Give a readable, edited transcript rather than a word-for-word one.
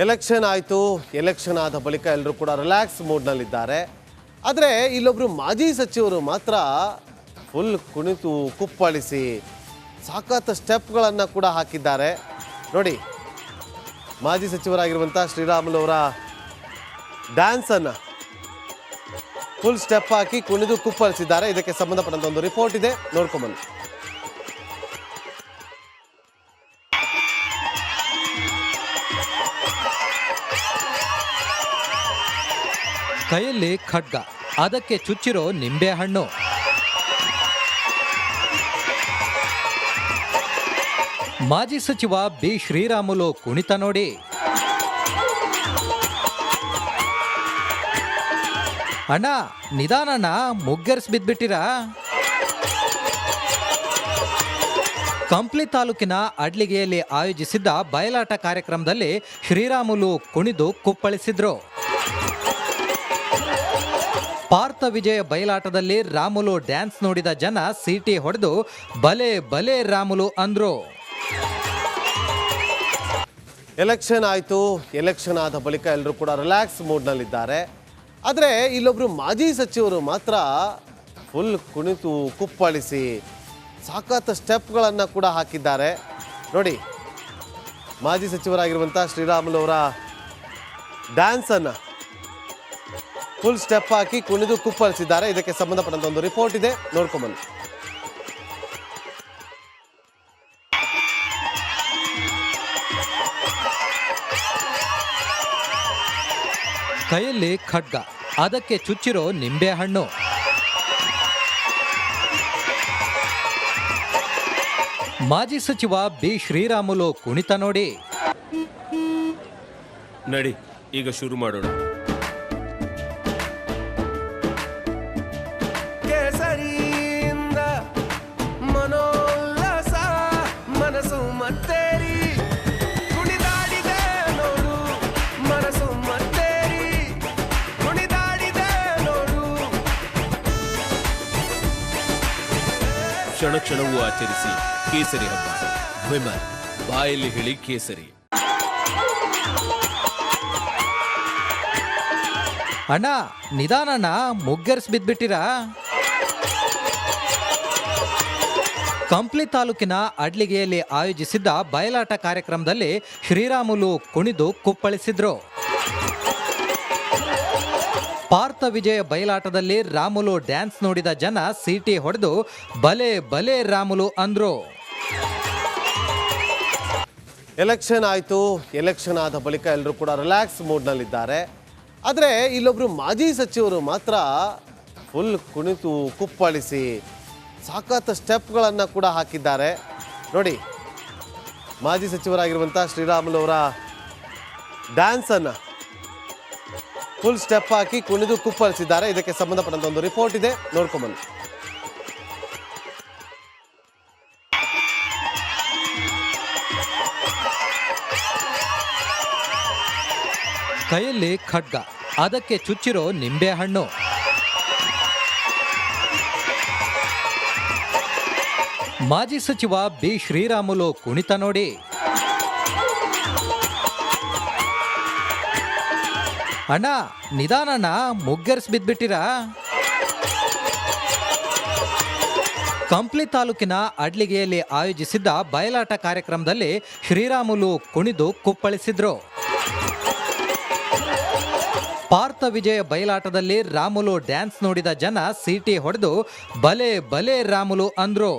Election ಆಯಿತು. Election ಆದ ಬಳಿಕ ಎಲ್ಲರೂ ಕೂಡ ರಿಲ್ಯಾಕ್ಸ್ ಮೂಡ್ನಲ್ಲಿದ್ದಾರೆ. ಆದರೆ ಇಲ್ಲೊಬ್ಬರು ಮಾಜಿ ಸಚಿವರು ಮಾತ್ರ ಫುಲ್ ಕುಣಿತು ಕುಪ್ಪಳಿಸಿ ಸಾಕಷ್ಟು ಸ್ಟೆಪ್ಗಳನ್ನು ಕೂಡ ಹಾಕಿದ್ದಾರೆ. ನೋಡಿ, ಮಾಜಿ ಸಚಿವರಾಗಿರುವಂಥ ಶ್ರೀರಾಮುಲು ಅವರ ಡ್ಯಾನ್ಸನ್ನು ಫುಲ್ ಸ್ಟೆಪ್ ಹಾಕಿ ಕುಣಿದು ಕುಪ್ಪಳಿಸಿದ್ದಾರೆ. ಇದಕ್ಕೆ ಸಂಬಂಧಪಟ್ಟಂತ ಒಂದು ರಿಪೋರ್ಟ್ ಇದೆ, ನೋಡ್ಕೊಂಬನ್ನಿ. ಕೈಯಲ್ಲಿ ಖಡ್ಗ, ಅದಕ್ಕೆ ಚುಚ್ಚಿರೋ ನಿಂಬೆಹಣ್ಣು. ಮಾಜಿ ಸಚಿವ ಬಿ ಶ್ರೀರಾಮುಲು ಕುಣಿತ ನೋಡಿ. ಅಣ್ಣ ನಿಧಾನಣ್ಣ, ಮುಗ್ಗರ್ಸ್ ಬಿದ್ಬಿಟ್ಟಿರಾ? ಕಂಪ್ಲಿ ತಾಲೂಕಿನ ಅಡ್ಲಿಗೆಯಲ್ಲಿ ಆಯೋಜಿಸಿದ್ದ ಬಯಲಾಟ ಕಾರ್ಯಕ್ರಮದಲ್ಲಿ ಶ್ರೀರಾಮುಲು ಕುಣಿದು ಕುಪ್ಪಳಿಸಿದ್ರು. ಪಾರ್ಥ ವಿಜಯ ಬಯಲಾಟದಲ್ಲಿ ರಾಮುಲು ಡ್ಯಾನ್ಸ್ ನೋಡಿದ ಜನ ಸೀಟಿ ಹೊಡೆದು ಬಲೆ ಬಲೆ ರಾಮುಲು ಅಂದ್ರು. ಎಲೆಕ್ಷನ್ ಆಯಿತು. ಎಲೆಕ್ಷನ್ ಆದ ಬಳಿಕ ಎಲ್ಲರೂ ಕೂಡ ರಿಲ್ಯಾಕ್ಸ್ ಮೂಡ್ನಲ್ಲಿದ್ದಾರೆ. ಆದರೆ ಇಲ್ಲೊಬ್ಬರು ಮಾಜಿ ಸಚಿವರು ಮಾತ್ರ ಫುಲ್ ಕುಣಿತು ಕುಪ್ಪಳಿಸಿ ಸಾಕಷ್ಟು ಸ್ಟೆಪ್ಗಳನ್ನು ಕೂಡ ಹಾಕಿದ್ದಾರೆ. ನೋಡಿ, ಮಾಜಿ ಸಚಿವರಾಗಿರುವಂಥ ಶ್ರೀರಾಮುಲು ಅವರ ಡ್ಯಾನ್ಸನ್ನು ಫುಲ್ ಸ್ಟೆಪ್ ಹಾಕಿ ಕುಣಿದು ಕುಪ್ಪಳಿಸಿದ್ದಾರೆ. ಇದಕ್ಕೆ ಸಂಬಂಧಪಟ್ಟಂತ ಒಂದು ರಿಪೋರ್ಟ್ ಇದೆ, ನೋಡ್ಕೊಂಬನ್ನಿ. ಕೈಯಲ್ಲಿ ಖಡ್ಗ, ಅದಕ್ಕೆ ಚುಚ್ಚಿರೋ ನಿಂಬೆಹಣ್ಣು. ಮಾಜಿ ಸಚಿವ ಬಿ ಶ್ರೀರಾಮುಲು ಕುಣಿತ ನೋಡಿ. ನಡಿ, ಈಗ ಶುರು ಮಾಡೋಣ. ಕೇಸರಿಯಿಂದ ಮನೋಲ್ಲಾಸ ಮನಸ್ಸು ಮತ್ತೇರಿ ಕುಣಿದಾಡಿದೆ ನೋಡು, ಮನಸ್ಸು ಮತ್ತೇರಿ ಕುಣಿದಾಡಿದೆ ನೋಡು. ಕ್ಷಣ ಕ್ಷಣವೂ ಆಚರಿಸಿ ಕೇಸರಿ ಹಬ್ಬ. ವಿಮಲ್ ಬಾಯಲ್ಲಿ ಹೇಳಿ ಕೇಸರಿ. ಅಣ್ಣ ನಿಧಾನಣ್ಣ, ಮುಗ್ಗರ್ಸ್ ಬಿದ್ಬಿಟ್ಟಿರಾ? ಕಂಪ್ಲಿ ತಾಲೂಕಿನ ಅಡ್ಲಿಗೆಯಲ್ಲಿ ಆಯೋಜಿಸಿದ್ದ ಬಯಲಾಟ ಕಾರ್ಯಕ್ರಮದಲ್ಲಿ ಶ್ರೀರಾಮುಲು ಕುಣಿದು ಕುಪ್ಪಳಿಸಿದ್ರು. ಪಾರ್ಥ ವಿಜಯ ಬಯಲಾಟದಲ್ಲಿ ರಾಮುಲು ಡ್ಯಾನ್ಸ್ ನೋಡಿದ ಜನ ಸೀಟಿ ಹೊಡೆದು ಬಲೆ ಬಲೆ ರಾಮುಲು ಅಂದ್ರು. ಎಲೆಕ್ಷನ್ ಆಯಿತು. ಎಲೆಕ್ಷನ್ ಆದ ಬಳಿಕ ಎಲ್ಲರೂ ಕೂಡ ರಿಲ್ಯಾಕ್ಸ್ ಮೂಡ್ನಲ್ಲಿದ್ದಾರೆ. ಆದರೆ ಇಲ್ಲೊಬ್ಬರು ಮಾಜಿ ಸಚಿವರು ಮಾತ್ರ ಫುಲ್ ಕುಣಿತು ಕುಪ್ಪಳಿಸಿ ಸಾಕಷ್ಟು ಸ್ಟೆಪ್ಗಳನ್ನು ಕೂಡ ಹಾಕಿದ್ದಾರೆ. ನೋಡಿ, ಮಾಜಿ ಸಚಿವರಾಗಿರುವಂಥ ಶ್ರೀರಾಮುಲು ಅವರ ಡ್ಯಾನ್ಸನ್ನು ಫುಲ್ ಸ್ಟೆಪ್ ಹಾಕಿ ಕುಣಿದು ಕುಪ್ಪಳಿಸಿದ್ದಾರೆ. ಇದಕ್ಕೆ ಸಂಬಂಧಪಟ್ಟಂತ ಒಂದು ರಿಪೋರ್ಟ್ ಇದೆ, ನೋಡ್ಕೊಂಬನ್ನಿ. ಕೈಯಲ್ಲಿ ಖಡ್ಗ, ಅದಕ್ಕೆ ಚುಚ್ಚಿರೋ ನಿಂಬೆಹಣ್ಣು. ಮಾಜಿ ಸಚಿವ ಬಿ ಶ್ರೀರಾಮುಲು ಕುಣಿತ ನೋಡಿ. ಅಣ್ಣ ನಿಧಾನಣ್ಣ, ಮುಗ್ಗರ್ಸ್ ಬಿದ್ಬಿಟ್ಟಿರಾ? ಕಂಪ್ಲಿ ತಾಲೂಕಿನ ಅಡ್ಲಿಗೆಯಲ್ಲಿ ಆಯೋಜಿಸಿದ್ದ ಬಯಲಾಟ ಕಾರ್ಯಕ್ರಮದಲ್ಲಿ ಶ್ರೀರಾಮುಲು ಕುಣಿದು ಕುಪ್ಪಳಿಸಿದ್ರು. ಪಾರ್ಥ ವಿಜಯ ಬಯಲಾಟದಲ್ಲಿ ರಾಮುಲು ಡ್ಯಾನ್ಸ್ ನೋಡಿದ ಜನ ಸೀಟಿ ಹೊಡೆದು ಬಲೆ ಬಲೆ ರಾಮುಲು ಅಂದ್ರು.